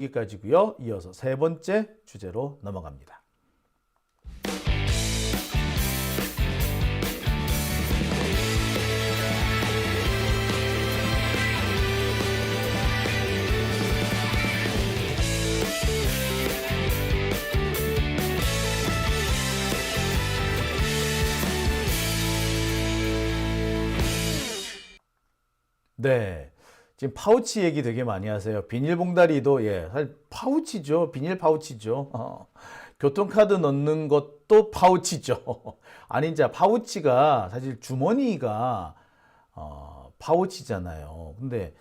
여기까지고요. 이어서 세 번째 주제로 넘어갑니다. 네. 지금 파우치 얘기 되게 많이 하세요. 비닐봉다리도 사실 파우치죠. 비닐 파우치죠. 교통카드 넣는 것도 파우치죠. 아니 이제 파우치가 사실 주머니가 파우치잖아요. 근데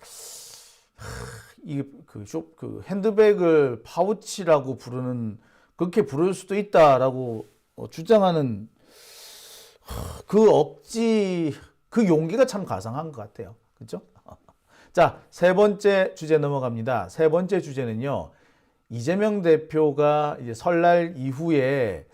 그 핸드백을 파우치라고 그렇게 부를 수도 있다라고 주장하는 그 용기가 참 가상한 것 같아요. 그죠? 자, 세 번째 주제 넘어갑니다. 세 번째 주제는요, 이재명 대표가 이제 설날 이후에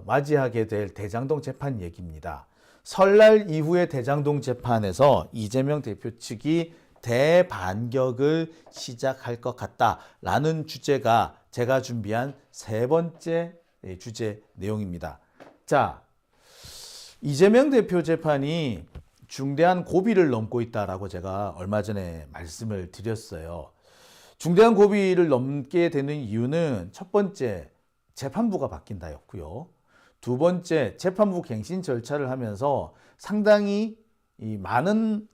맞이하게 될 대장동 재판 얘기입니다. 설날 이후의 대장동 재판에서 이재명 대표 측이 대반격을 시작할 것 같다라는 주제가 제가 준비한 세 번째 주제 내용입니다. 자, 이재명 대표 재판이 중대한 고비를 넘고 있다라고 제가 얼마 전에 말씀을 드렸어요. 중대한 고비를 넘게 되는 이유는 첫 번째, 재판부가 바뀐다였고요. 두 번째, 재판부 갱신 절차를 하면서 상당히 많은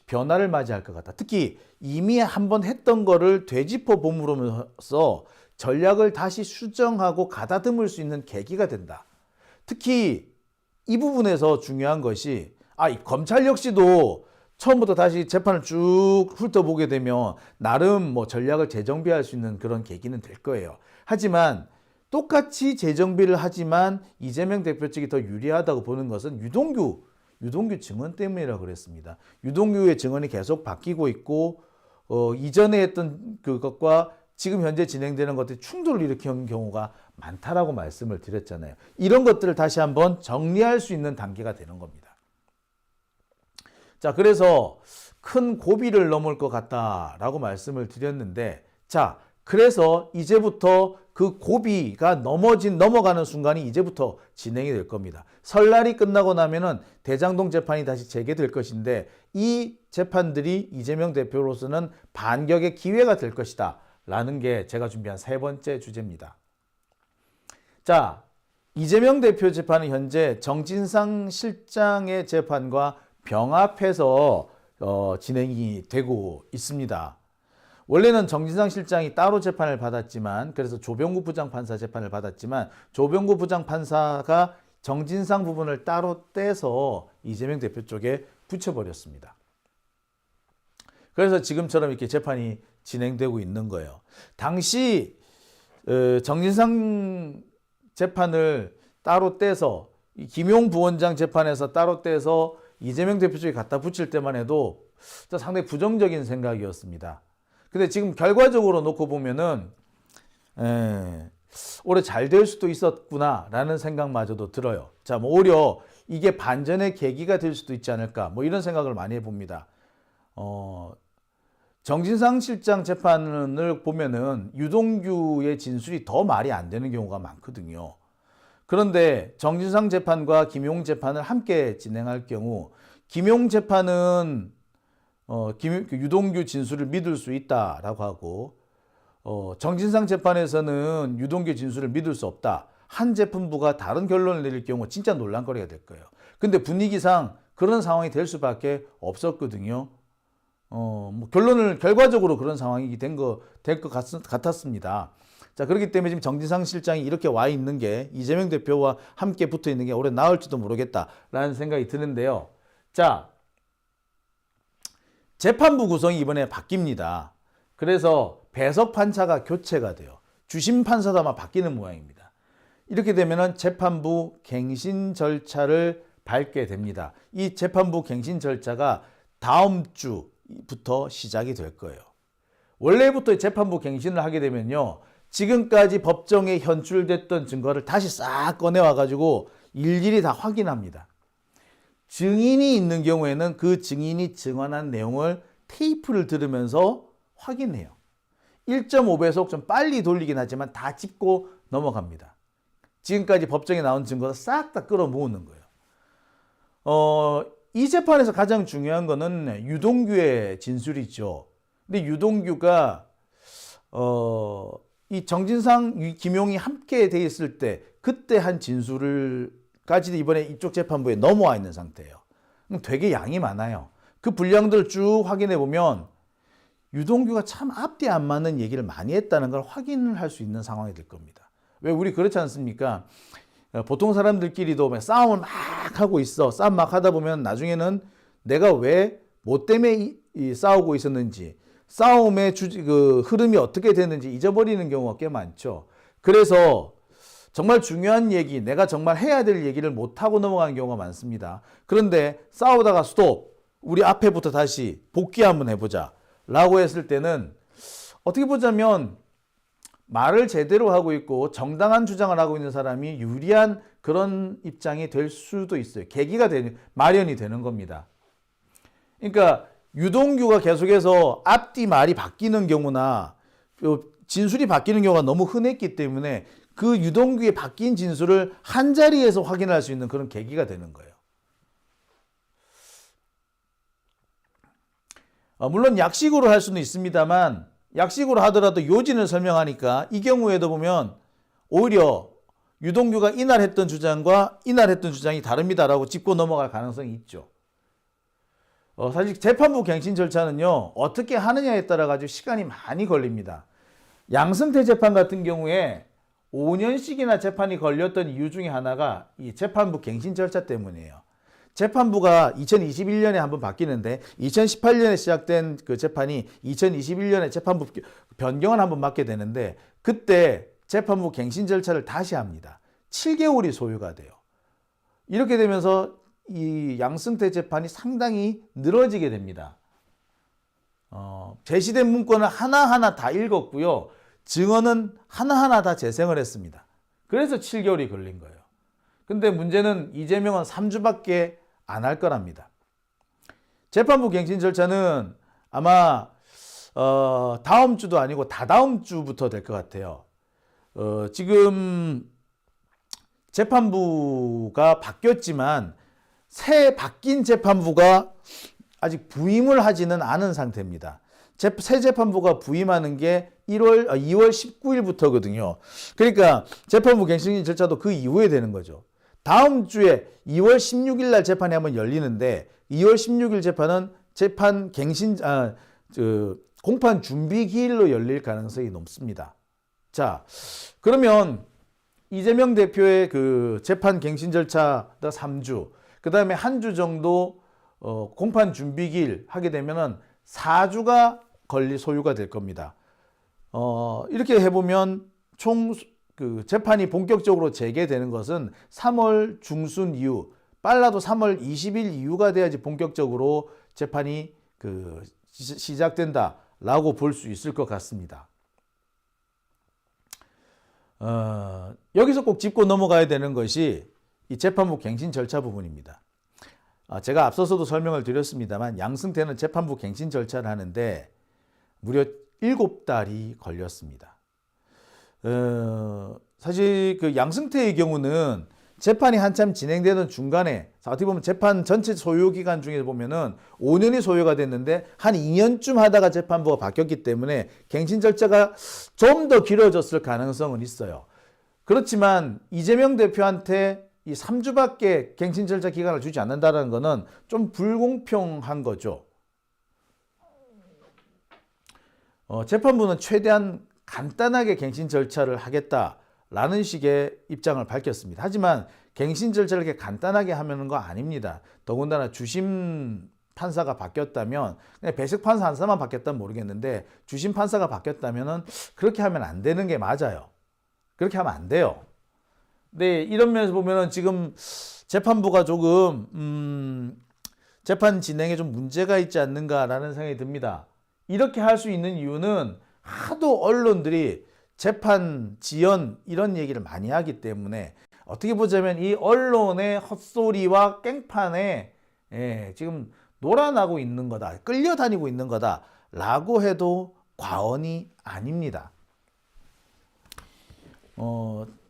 변화를 맞이할 것 같다. 특히 이미 한번 했던 거를 되짚어 봄으로써 전략을 다시 수정하고 가다듬을 수 있는 계기가 된다. 특히 이 부분에서 중요한 것이 이 검찰 역시도 처음부터 다시 재판을 쭉 훑어보게 되면 나름 전략을 재정비할 수 있는 그런 계기는 될 거예요. 하지만 똑같이 재정비를 하지만 이재명 대표 측이 더 유리하다고 보는 것은 유동규 증언 때문이라고 그랬습니다. 유동규의 증언이 계속 바뀌고 있고 이전에 했던 그것과 지금 현재 진행되는 것들이 충돌을 일으키는 경우가 많다라고 말씀을 드렸잖아요. 이런 것들을 다시 한번 정리할 수 있는 단계가 되는 겁니다. 자, 그래서 큰 고비를 넘을 것 같다라고 말씀을 드렸는데, 자, 그래서 이제부터 그 고비가 넘어가는 순간이 이제부터 진행이 될 겁니다. 설날이 끝나고 나면은 대장동 재판이 다시 재개될 것인데, 이 재판들이 이재명 대표로서는 반격의 기회가 될 것이다 라는 게 제가 준비한 세 번째 주제입니다. 자, 이재명 대표 재판은 현재 정진상 실장의 재판과 병합해서 진행이 되고 있습니다. 원래는 정진상 실장이 따로 재판을 받았지만, 그래서 조병구 부장판사 재판을 받았지만, 조병구 부장판사가 정진상 부분을 따로 떼서 이재명 대표 쪽에 붙여버렸습니다. 그래서 지금처럼 이렇게 재판이 진행되고 있는 거예요. 당시 정진상 재판을 따로 떼서 김용 부원장 재판에서 따로 떼서 이재명 대표 쪽에 갖다 붙일 때만 해도 상당히 부정적인 생각이었습니다. 근데 지금 결과적으로 놓고 보면은 올해 잘 될 수도 있었구나라는 생각마저도 들어요. 자, 오히려 이게 반전의 계기가 될 수도 있지 않을까, 이런 생각을 많이 해봅니다. 정진상 실장 재판을 보면은 유동규의 진술이 더 말이 안 되는 경우가 많거든요. 그런데 정진상 재판과 김용 재판을 함께 진행할 경우 김용 재판은 유동규 진술을 믿을 수 있다라고 하고 정진상 재판에서는 유동규 진술을 믿을 수 없다. 한 재판부가 다른 결론을 내릴 경우 진짜 논란거리가 될 거예요. 근데 분위기상 그런 상황이 될 수밖에 없었거든요. 결과적으로 그런 상황이 될 것 같았습니다. 자, 그렇기 때문에 지금 정진상 실장이 이렇게 와 있는 게 이재명 대표와 함께 붙어 있는 게 올해 나을지도 모르겠다라는 생각이 드는데요. 자, 재판부 구성이 이번에 바뀝니다. 그래서 배석 판사가 교체가 돼요. 주심 판사도 아마 바뀌는 모양입니다. 이렇게 되면은 재판부 갱신 절차를 밟게 됩니다. 이 재판부 갱신 절차가 다음 주부터 시작이 될 거예요. 원래부터 재판부 갱신을 하게 되면요, 지금까지 법정에 현출됐던 증거를 다시 싹 꺼내와가지고 일일이 다 확인합니다. 증인이 있는 경우에는 그 증인이 증언한 내용을 테이프를 들으면서 확인해요. 1.5배속 좀 빨리 돌리긴 하지만 다 짚고 넘어갑니다. 지금까지 법정에 나온 증거를 싹 다 끌어모으는 거예요. 이 재판에서 가장 중요한 거는 유동규의 진술이죠. 근데 유동규가 이 정진상, 김용이 함께 돼 있을 때 그때 한 진술까지도 이번에 이쪽 재판부에 넘어와 있는 상태예요. 되게 양이 많아요. 그 분량들을 쭉 확인해 보면 유동규가 참 앞뒤 안 맞는 얘기를 많이 했다는 걸 확인을 할 수 있는 상황이 될 겁니다. 왜 우리 그렇지 않습니까? 보통 사람들끼리도 싸움을 막 하고 있어. 싸움 막 하다 보면 나중에는 내가 왜, 뭐 때문에 싸우고 있었는지, 싸움의 그 흐름이 어떻게 됐는지 잊어버리는 경우가 꽤 많죠. 그래서 정말 중요한 얘기, 내가 정말 해야 될 얘기를 못하고 넘어가는 경우가 많습니다. 그런데 싸우다가 스톱, 우리 앞에부터 다시 복귀 한번 해보자 라고 했을 때는 어떻게 보자면 말을 제대로 하고 있고 정당한 주장을 하고 있는 사람이 유리한 그런 입장이 될 수도 있어요. 계기가 마련이 되는 겁니다. 그러니까 유동규가 계속해서 앞뒤 말이 바뀌는 경우나 진술이 바뀌는 경우가 너무 흔했기 때문에 그 유동규의 바뀐 진술을 한 자리에서 확인할 수 있는 그런 계기가 되는 거예요. 물론 약식으로 할 수는 있습니다만 약식으로 하더라도 요진을 설명하니까 이 경우에도 보면 오히려 유동규가 이날 했던 주장과 이날 했던 주장이 다릅니다라고 짚고 넘어갈 가능성이 있죠. 사실 재판부 갱신 절차는요, 어떻게 하느냐에 따라 가지고 시간이 많이 걸립니다. 양승태 재판 같은 경우에 5년씩이나 재판이 걸렸던 이유 중에 하나가 이 재판부 갱신 절차 때문이에요. 재판부가 2021년에 한번 바뀌는데 2018년에 시작된 그 재판이 2021년에 재판부 변경을 한번 맡게 되는데 그때 재판부 갱신 절차를 다시 합니다. 7개월이 소요가 돼요. 이렇게 되면서 이 양승태 재판이 상당히 늘어지게 됩니다. 제시된 문건을 하나하나 다 읽었고요. 증언은 하나하나 다 재생을 했습니다. 그래서 7개월이 걸린 거예요. 근데 문제는 이재명은 3주밖에 안 할 거랍니다. 재판부 갱신 절차는 아마 다음 주도 아니고 다다음 주부터 될 것 같아요. 지금 재판부가 바뀌었지만 새 바뀐 재판부가 아직 부임을 하지는 않은 상태입니다. 새 재판부가 부임하는 게 2월 19일부터거든요. 그러니까 재판부 갱신 절차도 그 이후에 되는 거죠. 다음 주에 2월 16일 날 재판이 한번 열리는데 2월 16일 재판은 재판 갱신 공판 준비 기일로 열릴 가능성이 높습니다. 자, 그러면 이재명 대표의 그 재판 갱신 절차가 3주, 그 다음에 한 주 정도 공판 준비 기일 하게 되면은 4주가 소요가 될 겁니다. 이렇게 해보면 총 그 재판이 본격적으로 재개되는 것은 3월 중순 이후, 빨라도 3월 20일 이후가 돼야지 본격적으로 재판이 시작된다라고 볼 수 있을 것 같습니다. 여기서 꼭 짚고 넘어가야 되는 것이 이 재판부 갱신 절차 부분입니다. 제가 앞서서도 설명을 드렸습니다만 양승태는 재판부 갱신 절차를 하는데 무려 7달이 걸렸습니다. 사실 그 양승태의 경우는 재판이 한참 진행되는 중간에 어떻게 보면 재판 전체 소요 기간 중에 보면은 5년이 소요가 됐는데 한 2년쯤 하다가 재판부가 바뀌었기 때문에 갱신 절차가 좀 더 길어졌을 가능성은 있어요. 그렇지만 이재명 대표한테 이 3주밖에 갱신 절차 기간을 주지 않는다는 것은 좀 불공평한 거죠. 재판부는 최대한 간단하게 갱신 절차를 하겠다라는 식의 입장을 밝혔습니다. 하지만 갱신 절차를 이렇게 간단하게 하는 거 아닙니다. 더군다나 주심 판사가 바뀌었다면, 그냥 배석 판사 한 사람만 바뀌었다면 모르겠는데 주심 판사가 바뀌었다면 그렇게 하면 안 되는 게 맞아요. 그렇게 하면 안 돼요. 네, 이런 면에서 보면은 지금 재판부가 조금 재판 진행에 좀 문제가 있지 않는가라는 생각이 듭니다. 이렇게 할 수 있는 이유는 하도 언론들이 재판 지연 이런 얘기를 많이 하기 때문에 어떻게 보자면 이 언론의 헛소리와 깽판에 지금 놀아나고 있는 거다, 끌려다니고 있는 거다라고 해도 과언이 아닙니다.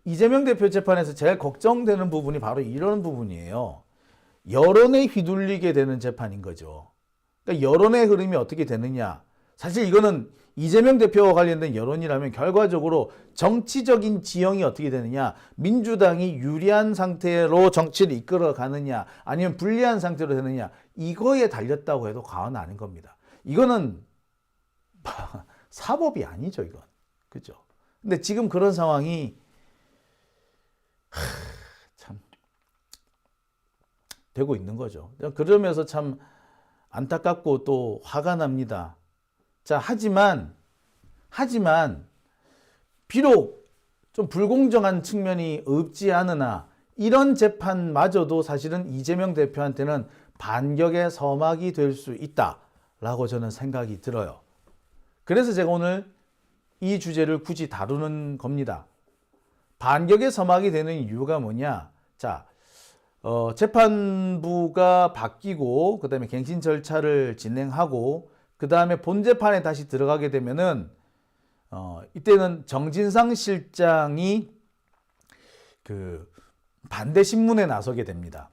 이재명 대표 재판에서 제일 걱정되는 부분이 바로 이런 부분이에요. 여론에 휘둘리게 되는 재판인 거죠. 그러니까 여론의 흐름이 어떻게 되느냐. 사실 이거는 이재명 대표와 관련된 여론이라면 결과적으로 정치적인 지형이 어떻게 되느냐, 민주당이 유리한 상태로 정치를 이끌어 가느냐 아니면 불리한 상태로 되느냐, 이거에 달렸다고 해도 과언은 아닌 겁니다. 이거는 사법이 아니죠, 이건. 그죠? 근데 지금 그런 상황이 참 되고 있는 거죠. 그러면서 참 안타깝고 또 화가 납니다. 자, 하지만 비록 좀 불공정한 측면이 없지 않으나 이런 재판마저도 사실은 이재명 대표한테는 반격의 서막이 될 수 있다라고 저는 생각이 들어요. 그래서 제가 오늘 이 주제를 굳이 다루는 겁니다. 반격의 서막이 되는 이유가 뭐냐? 자, 재판부가 바뀌고 그다음에 갱신 절차를 진행하고 그다음에 본재판에 다시 들어가게 되면은 이때는 정진상 실장이 그 반대 신문에 나서게 됩니다.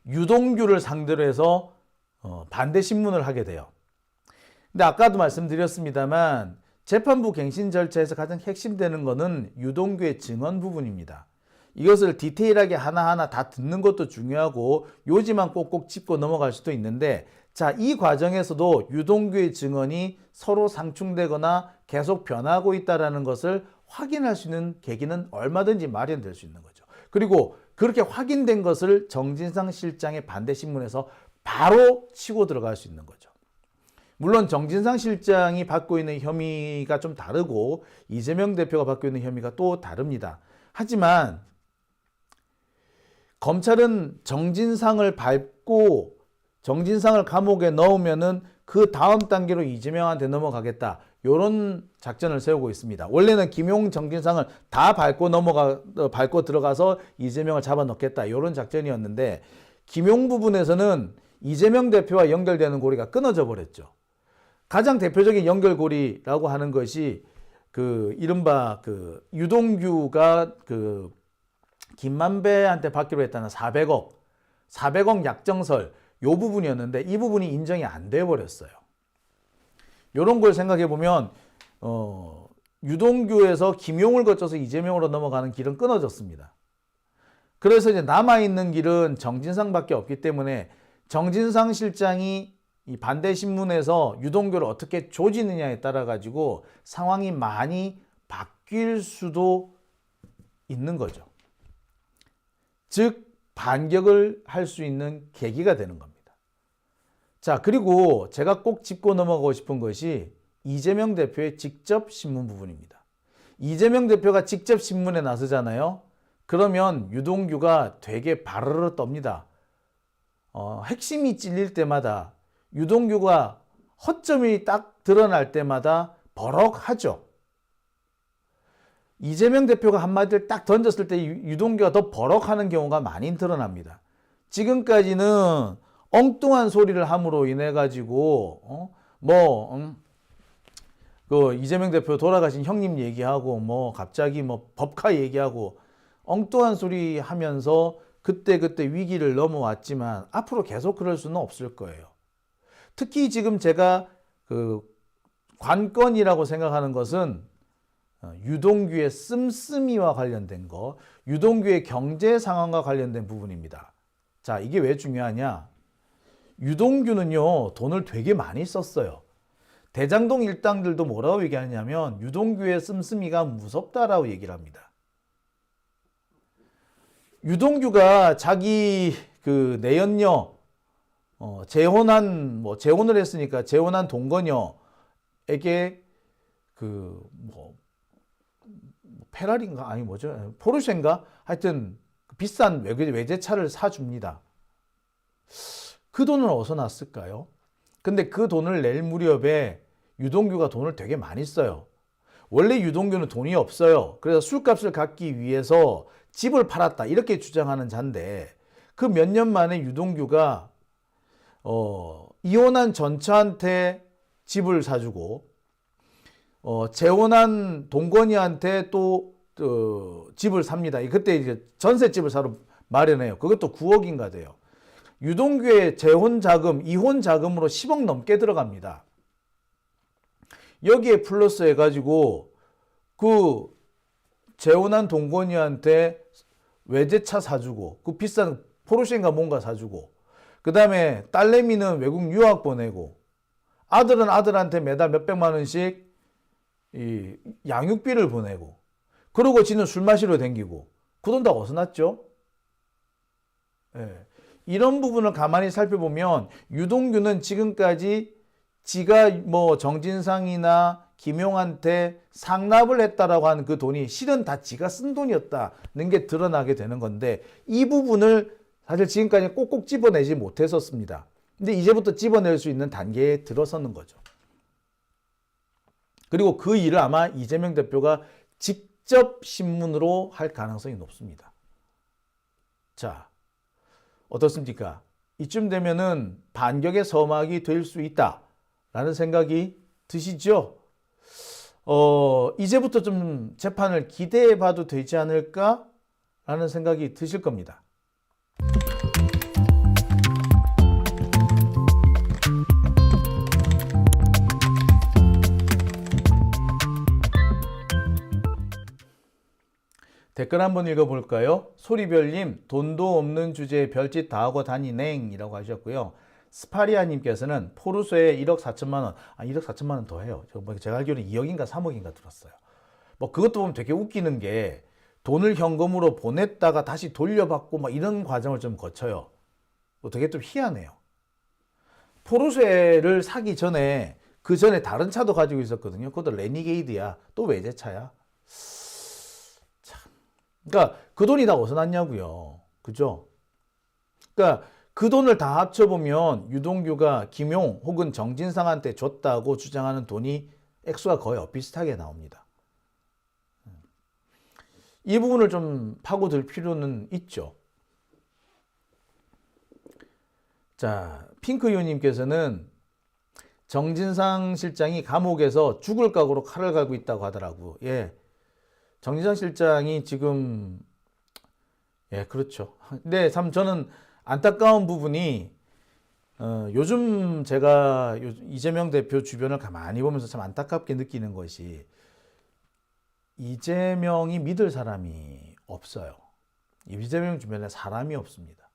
유동규를 상대로 해서 반대 신문을 하게 돼요. 근데 아까도 말씀드렸습니다만 재판부 갱신 절차에서 가장 핵심되는 거는 유동규의 증언 부분입니다. 이것을 디테일하게 하나하나 다 듣는 것도 중요하고 요지만 꼭꼭 짚고 넘어갈 수도 있는데, 자, 이 과정에서도 유동규의 증언이 서로 상충되거나 계속 변하고 있다는 것을 확인할 수 있는 계기는 얼마든지 마련될 수 있는 거죠. 그리고 그렇게 확인된 것을 정진상 실장의 반대 신문에서 바로 치고 들어갈 수 있는 거죠. 물론 정진상 실장이 받고 있는 혐의가 좀 다르고 이재명 대표가 받고 있는 혐의가 또 다릅니다. 하지만 검찰은 정진상을 밟고 정진상을 감옥에 넣으면은 그 다음 단계로 이재명한테 넘어가겠다, 이런 작전을 세우고 있습니다. 원래는 김용 정진상을 다 밟고 들어가서 이재명을 잡아넣겠다, 이런 작전이었는데 김용 부분에서는 이재명 대표와 연결되는 고리가 끊어져 버렸죠. 가장 대표적인 연결고리라고 하는 것이 그 이른바 그 유동규가 그 김만배한테 받기로 했다는 400억 약정설, 요 부분이었는데 이 부분이 인정이 안 돼 버렸어요. 요런 걸 생각해 보면 유동규에서 김용을 거쳐서 이재명으로 넘어가는 길은 끊어졌습니다. 그래서 이제 남아 있는 길은 정진상밖에 없기 때문에 정진상 실장이 이 반대 신문에서 유동규를 어떻게 조지느냐에 따라 가지고 상황이 많이 바뀔 수도 있는 거죠. 즉 반격을 할 수 있는 계기가 되는 겁니다. 자, 그리고 제가 꼭 짚고 넘어가고 싶은 것이 이재명 대표의 직접 신문 부분입니다. 이재명 대표가 직접 신문에 나서잖아요. 그러면 유동규가 되게 바르르 떱니다. 핵심이 찔릴 때마다, 유동규가 허점이 딱 드러날 때마다 버럭하죠. 이재명 대표가 한마디를 딱 던졌을 때 유동규가 더 버럭하는 경우가 많이 드러납니다. 지금까지는 엉뚱한 소리를 함으로 인해 가지고 그 이재명 대표 돌아가신 형님 얘기하고 갑자기 법카 얘기하고 엉뚱한 소리 하면서 그때 위기를 넘어왔지만 앞으로 계속 그럴 수는 없을 거예요. 특히 지금 제가 그 관건이라고 생각하는 것은 유동규의 씀씀이와 관련된 거, 유동규의 경제 상황과 관련된 부분입니다. 자, 이게 왜 중요하냐? 유동규는요, 돈을 되게 많이 썼어요. 대장동 일당들도 뭐라고 얘기하냐면 유동규의 씀씀이가 무섭다라고 얘기를 합니다. 유동규가 자기 그 내연녀 재혼을 했으니까 재혼한 동거녀에게 페라리인가 아니 뭐죠? 포르쉐인가? 하여튼 비싼 외제차를 사줍니다. 그 돈은 어디서 났을까요? 근데 그 돈을 낼 무렵에 유동규가 돈을 되게 많이 써요. 원래 유동규는 돈이 없어요. 그래서 술값을 갚기 위해서 집을 팔았다, 이렇게 주장하는 자인데 그 몇 년 만에 유동규가 이혼한 전처한테 집을 사주고 재혼한 동건이한테 또 집을 삽니다. 그때 이제 전셋집을 사러 마련해요. 그것도 9억인가 돼요. 유동규의 재혼 자금, 이혼 자금으로 10억 넘게 들어갑니다. 여기에 플러스 해가지고 그 재혼한 동건이한테 외제차 사주고 그 비싼 포르쉐인가 뭔가 사주고 그 다음에 딸내미는 외국 유학 보내고 아들은 아들한테 매달 몇백만 원씩 이 양육비를 보내고 그러고 지는 술 마시러 댕기고 그 돈 다 어디서 났죠? 예. 이런 부분을 가만히 살펴보면 유동규는 지금까지 지가 뭐 정진상이나 김용한테 상납을 했다라고 하는 그 돈이 실은 다 지가 쓴 돈이었다는 게 드러나게 되는 건데 이 부분을 사실 지금까지 꼭꼭 집어내지 못했었습니다. 근데 이제부터 집어낼 수 있는 단계에 들어서는 거죠. 그리고 그 일을 아마 이재명 대표가 직접 신문으로 할 가능성이 높습니다. 자, 어떻습니까? 이쯤 되면은 반격의 서막이 될 수 있다라는 생각이 드시죠? 이제부터 좀 재판을 기대해 봐도 되지 않을까라는 생각이 드실 겁니다. 댓글 한번 읽어볼까요? 소리별님, 돈도 없는 주제에 별짓 다 하고 다니넹이라고 하셨고요. 스파리아님께서는 포르쉐에 1억 4천만 원, 1억 4천만 원 더 해요. 제가 알기로는 2억인가 3억인가 들었어요. 뭐 그것도 보면 되게 웃기는 게 돈을 현금으로 보냈다가 다시 돌려받고 막 이런 과정을 좀 거쳐요. 뭐 되게 좀 희한해요. 포르쉐를 사기 전에 그 전에 다른 차도 가지고 있었거든요. 그것도 레니게이드야. 또 외제차야. 그러니까 그 돈이 다 어디서 났냐고요. 그죠? 그러니까 그 돈을 다 합쳐보면 유동규가 김용 혹은 정진상한테 줬다고 주장하는 돈이 액수가 거의 엇비슷하게 나옵니다. 이 부분을 좀 파고들 필요는 있죠. 자, 핑크유님께서는 정진상 실장이 감옥에서 죽을 각오로 칼을 갈고 있다고 하더라고. 예. 정진상 실장이 지금 그렇죠. 근데 참 저는 안타까운 부분이 요즘 제가 이재명 대표 주변을 가만히 보면서 참 안타깝게 느끼는 것이 이재명이 믿을 사람이 없어요. 이재명 주변에 사람이 없습니다.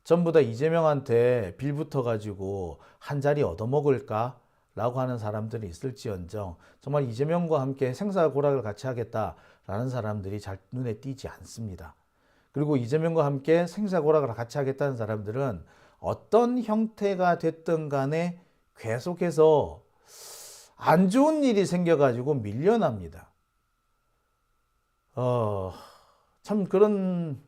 전부 다 이재명한테 빌붙어 가지고 한 자리 얻어먹을까? 라고 하는 사람들이 있을지언정 정말 이재명과 함께 생사고락을 같이 하겠다라는 사람들이 잘 눈에 띄지 않습니다. 그리고 이재명과 함께 생사고락을 같이 하겠다는 사람들은 어떤 형태가 됐든 간에 계속해서 안 좋은 일이 생겨가지고 밀려납니다. 참 그런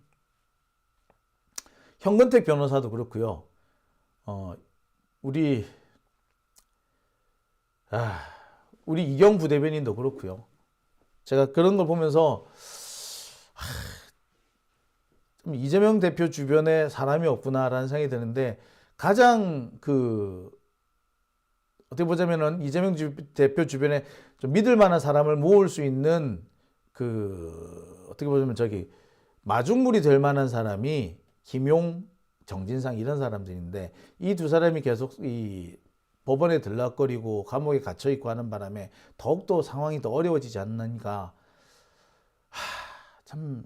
현근택 변호사도 그렇고요. 우리 이경 부대변인도 그렇고요. 제가 그런 걸 보면서 좀 이재명 대표 주변에 사람이 없구나라는 생각이 드는데 가장 어떻게 보자면은 이재명 대표 주변에 좀 믿을 만한 사람을 모을 수 있는 어떻게 보자면 마중물이 될 만한 사람이 김용, 정진상 이런 사람들인데 이 두 사람이 계속 이 법원에 들락거리고 감옥에 갇혀 있고 하는 바람에 더욱더 상황이 더 어려워지지 않는가. 참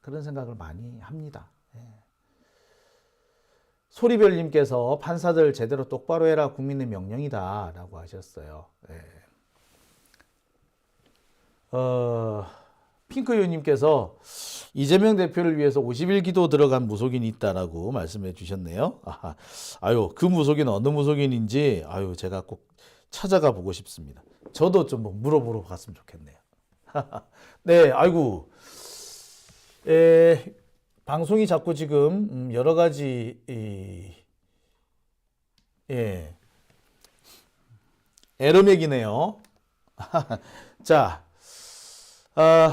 그런 생각을 많이 합니다. 소리별님께서 판사들 제대로 똑바로 해라 국민의 명령이다 라고 하셨어요. 핑크유님께서 이재명 대표를 위해서 50일 기도 들어간 무속인이 있다라고 말씀해 주셨네요. 그 무속인 어느 무속인인지 제가 꼭 찾아가 보고 싶습니다. 저도 좀 물어보러 갔으면 좋겠네요. 네, 방송이 자꾸 지금 여러 가지 에러맥이네요. 자.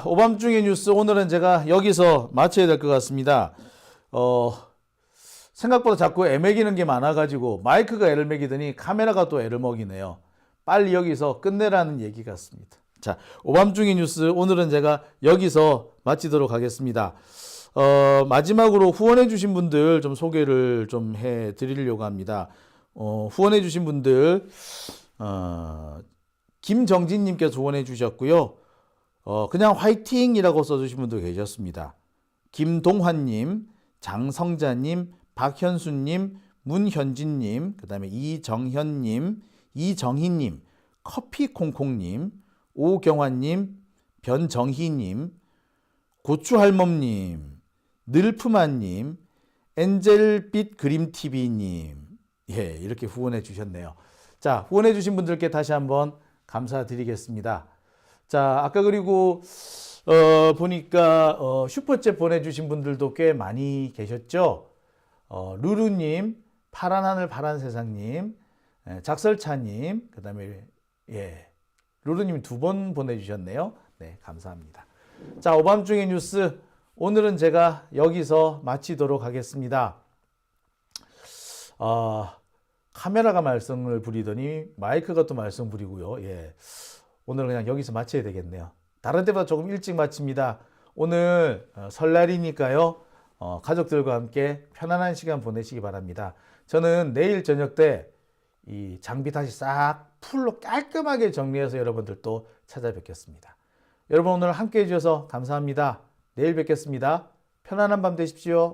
오밤중의 뉴스 오늘은 제가 여기서 마쳐야 될 것 같습니다. 생각보다 자꾸 애매기는 게 많아가지고 마이크가 애를 먹이더니 카메라가 또 애를 먹이네요. 빨리 여기서 끝내라는 얘기 같습니다. 자, 오밤중의 뉴스 오늘은 제가 여기서 마치도록 하겠습니다. 마지막으로 후원해 주신 분들 좀 소개를 좀 해 드리려고 합니다. 후원해 주신 분들 김정진 님께서 후원해 주셨고요. 그냥 화이팅이라고 써 주신 분도 계셨습니다. 김동환 님, 장성자 님, 박현수 님, 문현진 님, 그다음에 이정현 님, 이정희 님, 커피콩콩 님, 오경환 님, 변정희 님, 고추할멈 님, 늘프만 님, 엔젤빛 그림TV 님. 예, 이렇게 후원해 주셨네요. 자, 후원해 주신 분들께 다시 한번 감사드리겠습니다. 자, 아까 그리고 보니까 슈퍼챗 보내주신 분들도 꽤 많이 계셨죠. 루루님, 파란 하늘 파란 세상님, 작설차님, 그 다음에 예, 루루님 2번 보내주셨네요. 네, 감사합니다. 자, 오밤중의 뉴스 오늘은 제가 여기서 마치도록 하겠습니다. 카메라가 말썽을 부리더니 마이크가 또 말썽 부리고요. 예, 오늘 그냥 여기서 마쳐야 되겠네요. 다른 때보다 조금 일찍 마칩니다. 오늘 설날이니까요. 가족들과 함께 편안한 시간 보내시기 바랍니다. 저는 내일 저녁 때 이 장비 다시 싹 풀로 깔끔하게 정리해서 여러분들 또 찾아뵙겠습니다. 여러분 오늘 함께 해주셔서 감사합니다. 내일 뵙겠습니다. 편안한 밤 되십시오.